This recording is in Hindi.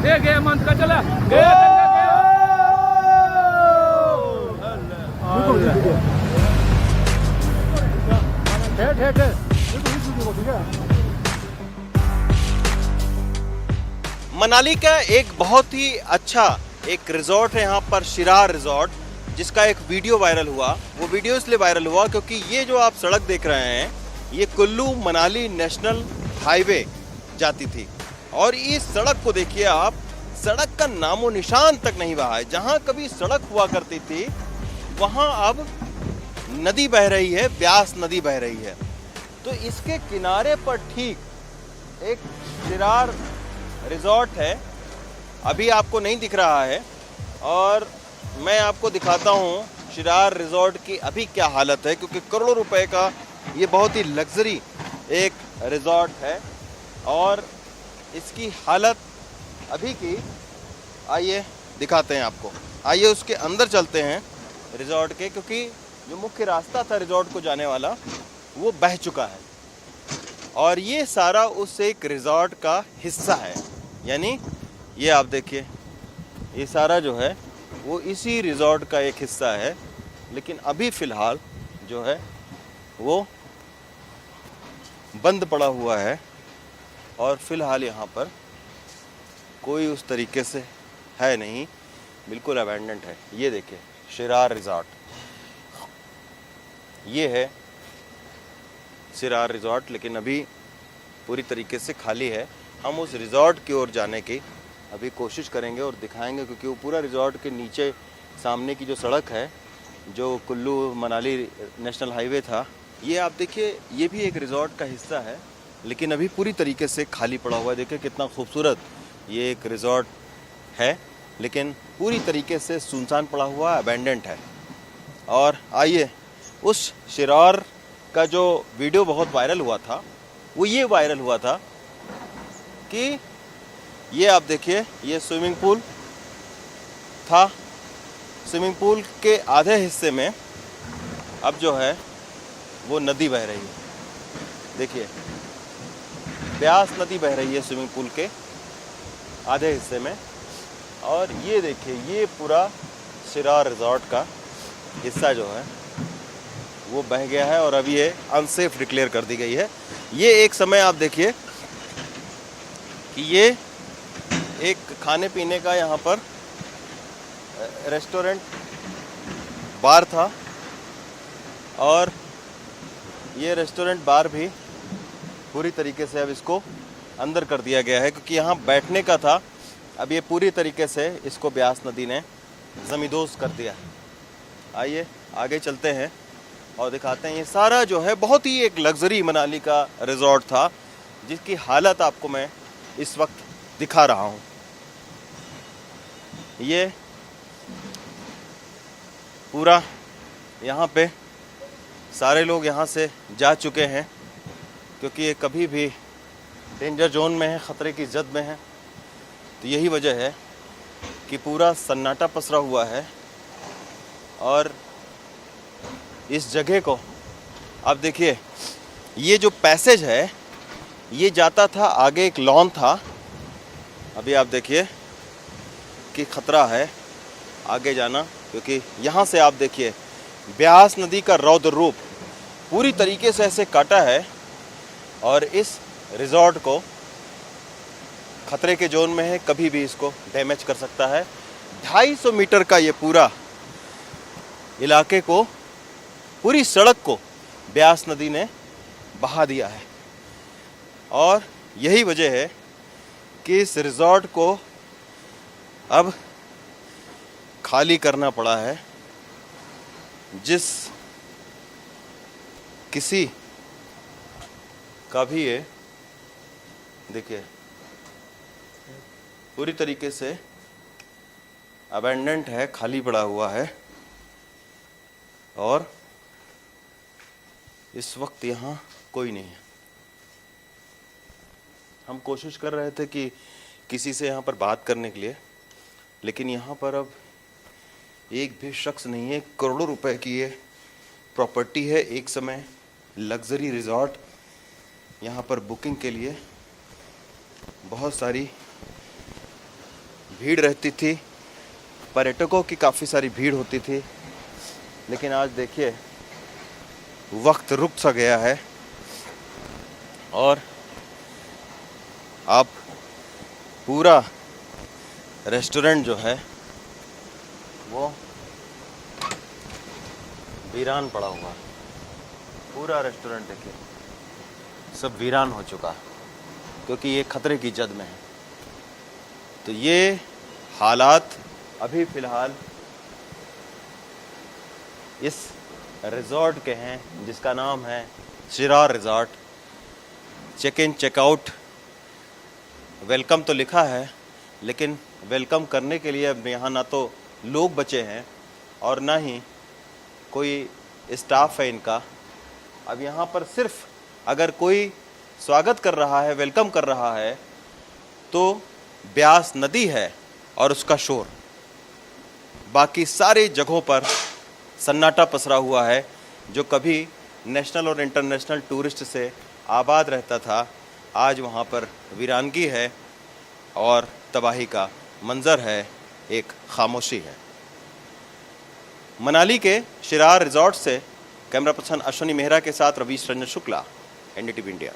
गया मंथ का चला मनाली का एक बहुत ही अच्छा एक रिजॉर्ट है यहाँ पर, शिरार रिजॉर्ट, जिसका एक वीडियो वायरल हुआ। वो वीडियो इसलिए वायरल हुआ क्योंकि ये जो आप सड़क देख रहे हैं ये कुल्लू मनाली नेशनल हाईवे जाती थी, और इस सड़क को देखिए आप, सड़क का नामो निशान तक नहीं रहा है। जहाँ कभी सड़क हुआ करती थी वहाँ अब नदी बह रही है, ब्यास नदी बह रही है। तो इसके किनारे पर ठीक एक शिरार रिजॉर्ट है, अभी आपको नहीं दिख रहा है, और मैं आपको दिखाता हूँ शिरार रिजॉर्ट की अभी क्या हालत है, क्योंकि करोड़ों रुपए का ये बहुत ही लग्जरी एक रिजॉर्ट है और इसकी हालत अभी की, आइए दिखाते हैं आपको। आइए उसके अंदर चलते हैं रिजॉर्ट के, क्योंकि जो मुख्य रास्ता था रिजॉर्ट को जाने वाला वो बह चुका है, और ये सारा उस एक रिजॉर्ट का हिस्सा है। यानी ये आप देखिए, ये सारा जो है वो इसी रिजॉर्ट का एक हिस्सा है, लेकिन अभी फ़िलहाल जो है वो बंद पड़ा हुआ है, और फ़िलहाल यहाँ पर कोई उस तरीके से है नहीं, बिल्कुल अबैंडन्ड है। ये देखिए शिरार रिजॉर्ट, ये है शिरार रिजॉर्ट, लेकिन अभी पूरी तरीके से खाली है। हम उस रिजॉर्ट की ओर जाने की अभी कोशिश करेंगे और दिखाएंगे, क्योंकि वो पूरा रिजॉर्ट के नीचे सामने की जो सड़क है, जो कुल्लू मनाली नेशनल हाईवे था, ये आप देखिए, ये भी एक रिजॉर्ट का हिस्सा है, लेकिन अभी पूरी तरीके से खाली पड़ा हुआ है। देखिए कितना खूबसूरत ये एक रिजॉर्ट है, लेकिन पूरी तरीके से सुनसान पड़ा हुआ है, अबैंडेंट है। और आइए उस शिरार का जो वीडियो बहुत वायरल हुआ था, वो ये वायरल हुआ था कि ये आप देखिए, ये स्विमिंग पूल था, स्विमिंग पूल के आधे हिस्से में अब जो है वो नदी बह रही है। देखिए ब्यास नदी बह रही है स्विमिंग पूल के आधे हिस्से में, और ये देखिए ये पूरा शिरार रिजॉर्ट का हिस्सा जो है वो बह गया है, और अब ये अनसेफ डिक्लेयर कर दी गई है। ये एक समय आप देखिए कि ये एक खाने पीने का यहाँ पर रेस्टोरेंट बार था, और ये रेस्टोरेंट बार भी पूरी तरीके से अब इसको अंदर कर दिया गया है, क्योंकि यहाँ बैठने का था, अब ये पूरी तरीके से इसको ब्यास नदी ने ज़मींदोज़ कर दिया है। आइए आगे चलते हैं और दिखाते हैं। ये सारा जो है बहुत ही एक लग्जरी मनाली का रिजॉर्ट था, जिसकी हालत आपको मैं इस वक्त दिखा रहा हूँ। ये पूरा यहाँ पे सारे लोग यहाँ से जा चुके हैं, क्योंकि ये कभी भी डेंजर जोन में है, ख़तरे की जद में है। तो यही वजह है कि पूरा सन्नाटा पसरा हुआ है, और इस जगह को आप देखिए, ये जो पैसेज है ये जाता था आगे, एक लॉन था, अभी आप देखिए कि ख़तरा है आगे जाना, क्योंकि यहाँ से आप देखिए ब्यास नदी का रौद्र रूप पूरी तरीके से ऐसे काटा है, और इस रिजॉर्ट को ख़तरे के जोन में है, कभी भी इसको डैमेज कर सकता है। 250 मीटर का ये पूरा इलाके को, पूरी सड़क को ब्यास नदी ने बहा दिया है, और यही वजह है कि इस रिजॉर्ट को अब खाली करना पड़ा है। जिस किसी का भी ये देखिए पूरी तरीके से अबैंडेंट है, खाली पड़ा हुआ है, और इस वक्त यहाँ कोई नहीं है। हम कोशिश कर रहे थे कि किसी से यहाँ पर बात करने के लिए, लेकिन यहाँ पर अब एक भी शख्स नहीं है। करोड़ों रुपए की ये प्रॉपर्टी है, एक समय लग्जरी रिजॉर्ट, यहाँ पर बुकिंग के लिए बहुत सारी भीड़ रहती थी, पर्यटकों की काफ़ी सारी भीड़ होती थी, लेकिन आज देखिए वक्त रुक सा गया है और आप पूरा रेस्टोरेंट जो है वो वीरान पड़ा हुआ है। पूरा रेस्टोरेंट देखिए सब वीरान हो चुका है क्योंकि ये खतरे की जद में है। तो ये हालात अभी फ़िलहाल इस रिज़ॉर्ट के हैं जिसका नाम है शिरार resort. Check in checkout welcome तो लिखा है, लेकिन वेलकम करने के लिए अब यहाँ ना तो लोग बचे हैं और ना ही कोई स्टाफ है इनका। अब यहाँ पर सिर्फ अगर कोई स्वागत कर रहा है, वेलकम कर रहा है, तो ब्यास नदी है और उसका शोर। बाकी सारी जगहों पर सन्नाटा पसरा हुआ है। जो कभी नेशनल और इंटरनेशनल टूरिस्ट से आबाद रहता था, आज वहाँ पर वीरानगी है और तबाही का मंजर है, एक खामोशी है। मनाली के शिरार रिजॉर्ट से कैमरा पर्सन अश्विनी मेहरा के साथ रवीश रंजन शुक्ला, एनडीटीवी इंडिया।